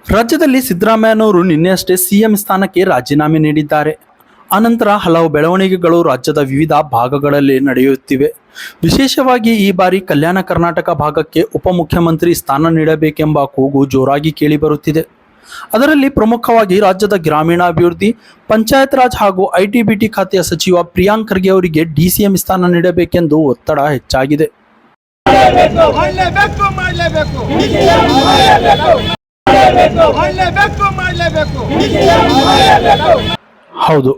ರಾಜ್ಯದಲ್ಲಿ ಸಿದ್ದರಾಮಯ್ಯನವರು ನಿನ್ನೆಯಷ್ಟೇ ಸಿಎಂ ಸ್ಥಾನಕ್ಕೆ ರಾಜೀನಾಮೆ ನೀಡಿದ್ದಾರೆ. ಅನಂತರ ಹಲವು ಬೆಳವಣಿಗೆಗಳು ರಾಜ್ಯದ ವಿವಿಧ ಭಾಗಗಳಲ್ಲಿ ನಡೆಯುತ್ತಿವೆ. ವಿಶೇಷವಾಗಿ ಈ ಬಾರಿ ಕಲ್ಯಾಣ ಕರ್ನಾಟಕ ಭಾಗಕ್ಕೆ ಉಪಮುಖ್ಯಮಂತ್ರಿ ಸ್ಥಾನ ನೀಡಬೇಕೆಂಬ ಕೂಗು ಜೋರಾಗಿ ಕೇಳಿಬರುತ್ತಿದೆ. ಅದರಲ್ಲಿ ಪ್ರಮುಖವಾಗಿ ರಾಜ್ಯದ ಗ್ರಾಮೀಣಾಭಿವೃದ್ಧಿ, ಪಂಚಾಯತ್ ರಾಜ್ ಹಾಗೂ ಐಟಿ-ಬಿಟಿ ಖಾತೆಯ ಸಚಿವ ಪ್ರಿಯಾಂಕ್ ಖರ್ಗೆ ಅವರಿಗೆ ಡಿಸಿಎಂ ಸ್ಥಾನ ನೀಡಬೇಕೆಂದು ಒತ್ತಡ ಹೆಚ್ಚಾಗಿದೆ. ಹೌದು,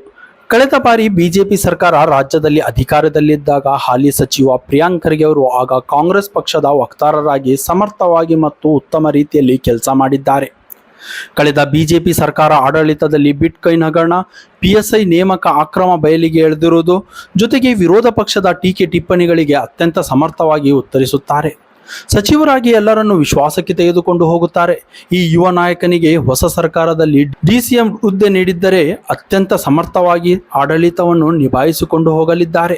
ಕಳೆದ ಬಾರಿ ಬಿಜೆಪಿ ಸರ್ಕಾರ ರಾಜ್ಯದಲ್ಲಿ ಅಧಿಕಾರದಲ್ಲಿದ್ದಾಗ ಹಾಲಿ ಸಚಿವ ಪ್ರಿಯಾಂಕ್ ಖರ್ಗೆ ಅವರು ಆಗ ಕಾಂಗ್ರೆಸ್ ಪಕ್ಷದ ವಕ್ತಾರರಾಗಿ ಸಮರ್ಥವಾಗಿ ಮತ್ತು ಉತ್ತಮ ರೀತಿಯಲ್ಲಿ ಕೆಲಸ ಮಾಡಿದ್ದಾರೆ. ಕಳೆದ ಬಿಜೆಪಿ ಸರ್ಕಾರ ಆಡಳಿತದಲ್ಲಿ ಬಿಟ್ಕಾಯಿನ್ ಹಗರಣ, ಪಿಎಸ್ಐ ನೇಮಕ ಅಕ್ರಮ ಬಯಲಿಗೆ ಎಳೆದಿರುವುದು ಜೊತೆಗೆ ವಿರೋಧ ಪಕ್ಷದ ಟೀಕೆ ಟಿಪ್ಪಣಿಗಳಿಗೆ ಅತ್ಯಂತ ಸಮರ್ಥವಾಗಿ ಉತ್ತರಿಸುತ್ತಾರೆ. ಸಚಿವರಾಗಿ ಎಲ್ಲರನ್ನು ವಿಶ್ವಾಸಕ್ಕೆ ತೆಗೆದುಕೊಂಡು ಹೋಗುತ್ತಾರೆ. ಈ ಯುವ ನಾಯಕನಿಗೆ ಹೊಸ ಸರ್ಕಾರದಲ್ಲಿ ಡಿಸಿಎಂ ಹುದ್ದೆ ನೀಡಿದ್ದರೆ ಅತ್ಯಂತ ಸಮರ್ಥವಾಗಿ ಆಡಳಿತವನ್ನು ನಿಭಾಯಿಸಿಕೊಂಡು ಹೋಗಲಿದ್ದಾರೆ.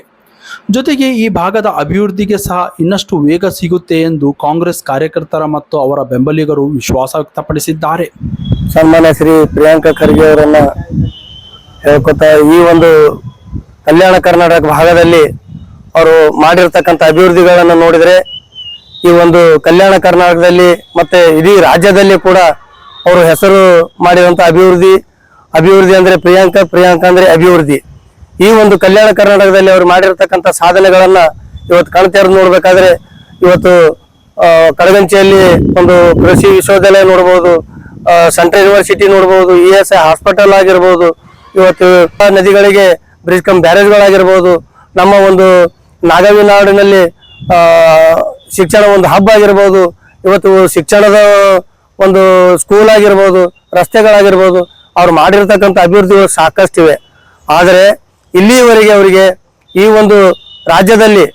ಜೊತೆಗೆ ಈ ಭಾಗದ ಅಭಿವೃದ್ಧಿಗೆ ಸಹ ಇನ್ನಷ್ಟು ವೇಗ ಸಿಗುತ್ತೆ ಎಂದು ಕಾಂಗ್ರೆಸ್ ಕಾರ್ಯಕರ್ತರ ಮತ್ತು ಅವರ ಬೆಂಬಲಿಗರು ವಿಶ್ವಾಸ ವ್ಯಕ್ತಪಡಿಸಿದ್ದಾರೆ. ಸನ್ಮಾನ್ಯ ಶ್ರೀ ಪ್ರಿಯಾಂಕ ಖರ್ಗೆ ಅವರನ್ನ ಹೇಳ್ಕೊತಾ ಈ ಒಂದು ಕಲ್ಯಾಣ ಕರ್ನಾಟಕ ಭಾಗದಲ್ಲಿ ಅವರು ಮಾಡಿರ್ತಕ್ಕಂಥ ಅಭಿವೃದ್ಧಿಗಳನ್ನು ನೋಡಿದರೆ ಈ ಒಂದು ಕಲ್ಯಾಣ ಕರ್ನಾಟಕದಲ್ಲಿ ಮತ್ತೆ ಇಡೀ ರಾಜ್ಯದಲ್ಲಿ ಕೂಡ ಅವರು ಹೆಸರು ಮಾಡಿದಂಥ ಅಭಿವೃದ್ಧಿ ಅಂದ್ರೆ ಪ್ರಿಯಾಂಕ ಅಂದ್ರೆ ಅಭಿವೃದ್ಧಿ. ಈ ಒಂದು ಕಲ್ಯಾಣ ಕರ್ನಾಟಕದಲ್ಲಿ ಅವರು ಮಾಡಿರ್ತಕ್ಕಂಥ ಸಾಧನೆಗಳನ್ನ ಇವತ್ತು ಕಣ್ತೆರೆದು ನೋಡ್ಬೇಕಾದ್ರೆ ಇವತ್ತು ಕಡಗಂಚಿಯಲ್ಲಿ ಒಂದು ಕೃಷಿ ವಿಶ್ವವಿದ್ಯಾಲಯ ನೋಡ್ಬೋದು, ಸೆಂಟ್ರಲ್ ಯೂನಿವರ್ಸಿಟಿ ನೋಡ್ಬೋದು, ESI ಹಾಸ್ಪಿಟಲ್ ಆಗಿರ್ಬೋದು, ಇವತ್ತು ನದಿಗಳಿಗೆ ಬ್ರಿಡ್ಜ್ ಕಮ್ ಬ್ಯಾರೇಜ್ಗಳಾಗಿರ್ಬೋದು, ನಮ್ಮ ಒಂದು ನಾಗಾವಿ ನಾಡಿನಲ್ಲಿ ಶಿಕ್ಷಣ ಒಂದು ಹಬ್ ಆಗಿರ್ಬೋದು, ಇವತ್ತು ಶಿಕ್ಷಣದ ಒಂದು ಸ್ಕೂಲ್ ಆಗಿರ್ಬೋದು, ರಸ್ತೆಗಳಾಗಿರ್ಬೋದು, ಅವ್ರು ಮಾಡಿರ್ತಕ್ಕಂಥ ಅಭಿವೃದ್ಧಿಗಳು ಸಾಕಷ್ಟಿವೆ. ಆದರೆ ಇಲ್ಲಿಯವರೆಗೆ ಅವರಿಗೆ ಈ ಒಂದು ರಾಜ್ಯದಲ್ಲಿ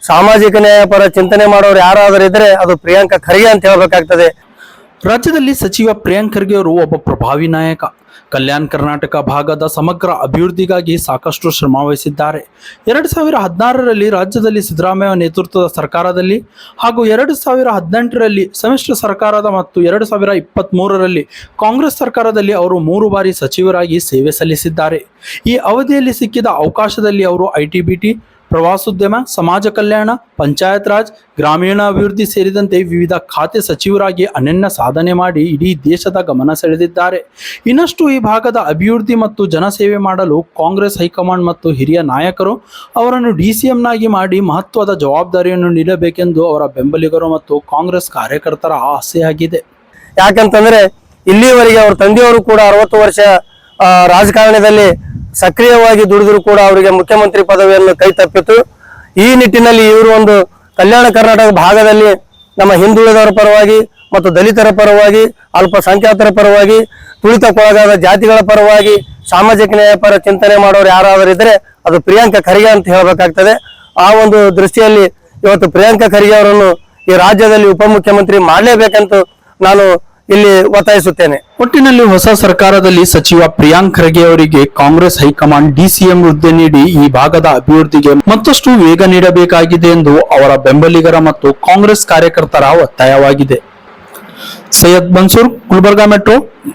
ಸಾಮಾಜಿಕ ನ್ಯಾಯ ಪರ ಚಿಂತನೆ ಮಾಡೋರು ಯಾರಾದರೂ ಇದ್ರೆ ಅದು ಪ್ರಿಯಾಂಕ ಖರ್ಗೆ ಅಂತ ಹೇಳ್ಬೇಕಾಗ್ತದೆ. ರಾಜ್ಯದಲ್ಲಿ ಸಚಿವ ಪ್ರಿಯಾಂಕ್ ಖರ್ಗೆ ಅವರು ಒಬ್ಬ ಪ್ರಭಾವಿ ನಾಯಕ. ಕಲ್ಯಾಣ ಕರ್ನಾಟಕ ಭಾಗದ ಸಮಗ್ರ ಅಭಿವೃದ್ಧಿಗಾಗಿ ಸಾಕಷ್ಟು ಶ್ರಮ ವಹಿಸಿದ್ದಾರೆ. 2016ರಲ್ಲಿ ರಾಜ್ಯದಲ್ಲಿ ಸಿದ್ದರಾಮಯ್ಯ ನೇತೃತ್ವದ ಸರ್ಕಾರದಲ್ಲಿ ಹಾಗೂ 2018ರಲ್ಲಿ ಸಮ್ಮಿಶ್ರ ಸರ್ಕಾರದ ಮತ್ತು 2023ರಲ್ಲಿ ಕಾಂಗ್ರೆಸ್ ಸರ್ಕಾರದಲ್ಲಿ ಅವರು 3 ಬಾರಿ ಸಚಿವರಾಗಿ ಸೇವೆ ಸಲ್ಲಿಸಿದ್ದಾರೆ. ಈ ಅವಧಿಯಲ್ಲಿ ಸಿಕ್ಕಿದ ಅವಕಾಶದಲ್ಲಿ ಅವರು ಐಟಿ-ಬಿಟಿ, ಪ್ರವಾಸೋದ್ಯಮ, ಸಮಾಜ ಕಲ್ಯಾಣ, ಪಂಚಾಯತ್ ರಾಜ್, ಗ್ರಾಮೀಣಾಭಿವೃದ್ಧಿ ಸೇರಿದಂತೆ ವಿವಿಧ ಖಾತೆ ಸಚಿವರಾಗಿ ಅನನ್ಯ ಸಾಧನೆ ಮಾಡಿ ಇಡೀ ದೇಶದ ಗಮನ ಸೆಳೆದಿದ್ದಾರೆ. ಇನ್ನಷ್ಟು ಈ ಭಾಗದ ಅಭಿವೃದ್ಧಿ ಮತ್ತು ಜನಸೇವೆ ಮಾಡಲು ಕಾಂಗ್ರೆಸ್ ಹೈಕಮಾಂಡ್ ಮತ್ತು ಹಿರಿಯ ನಾಯಕರು ಅವರನ್ನು ಡಿಸಿಎಂನಾಗಿ ಮಾಡಿ ಮಹತ್ವದ ಜವಾಬ್ದಾರಿಯನ್ನು ನೀಡಬೇಕೆಂದು ಅವರ ಬೆಂಬಲಿಗರು ಮತ್ತು ಕಾಂಗ್ರೆಸ್ ಕಾರ್ಯಕರ್ತರ ಆಸೆಯಾಗಿದೆ. ಯಾಕಂತಂದ್ರೆ ಇಲ್ಲಿಯವರೆಗೆ ಅವ್ರ ತಂದೆಯವರು ಕೂಡ 60 ವರ್ಷ ರಾಜಕಾರಣದಲ್ಲಿ ಸಕ್ರಿಯವಾಗಿ ದುಡಿದ್ರು ಕೂಡ ಅವರಿಗೆ ಮುಖ್ಯಮಂತ್ರಿ ಪದವಿಯನ್ನು ಕೈ ತಪ್ಪಿತು. ಈ ನಿಟ್ಟಿನಲ್ಲಿ ಇವರು ಒಂದು ಕಲ್ಯಾಣ ಕರ್ನಾಟಕ ಭಾಗದಲ್ಲಿ ನಮ್ಮ ಹಿಂದುಳಿದವರ ಪರವಾಗಿ ಮತ್ತು ದಲಿತರ ಪರವಾಗಿ, ಅಲ್ಪಸಂಖ್ಯಾತರ ಪರವಾಗಿ, ತುಳಿತಕ್ಕೊಳಗಾದ ಜಾತಿಗಳ ಪರವಾಗಿ ಸಾಮಾಜಿಕ ನ್ಯಾಯ ಪರ ಚಿಂತನೆ ಮಾಡೋರು ಯಾರಾದರೂ ಇದ್ರೆ ಅದು ಪ್ರಿಯಾಂಕ ಖರ್ಗೆ ಅಂತ ಹೇಳಬೇಕಾಗ್ತದೆ. ಆ ಒಂದು ದೃಷ್ಟಿಯಲ್ಲಿ ಇವತ್ತು ಪ್ರಿಯಾಂಕ ಖರ್ಗೆ ಅವರನ್ನು ಈ ರಾಜ್ಯದಲ್ಲಿ ಉಪಮುಖ್ಯಮಂತ್ರಿ ಮಾಡಲೇಬೇಕಂತ ನಾನು ಇಲ್ಲಿ ಒತ್ತಾಯಿಸುತ್ತೇನೆ. ಒಟ್ಟಿನಲ್ಲಿ ಹೊಸ ಸರ್ಕಾರದಲ್ಲಿ ಸಚಿವ ಪ್ರಿಯಾಂಕ್ ಖರ್ಗೆ ಅವರಿಗೆ ಕಾಂಗ್ರೆಸ್ ಹೈಕಮಾಂಡ್ ಡಿಸಿಎಂ ಹುದ್ದೆ ನೀಡಿ ಈ ಭಾಗದ ಅಭಿವೃದ್ಧಿಗೆ ಮತ್ತಷ್ಟು ವೇಗ ನೀಡಬೇಕಾಗಿದೆ ಎಂದು ಅವರ ಬೆಂಬಲಿಗರ ಮತ್ತು ಕಾಂಗ್ರೆಸ್ ಕಾರ್ಯಕರ್ತರ ಒತ್ತಾಯವಾಗಿದೆ. ಸೈಯದ್ ಮನ್ಸೂರ್, ಗುಲ್ಬರ್ಗಾ ಮೆಟ್ರೋ.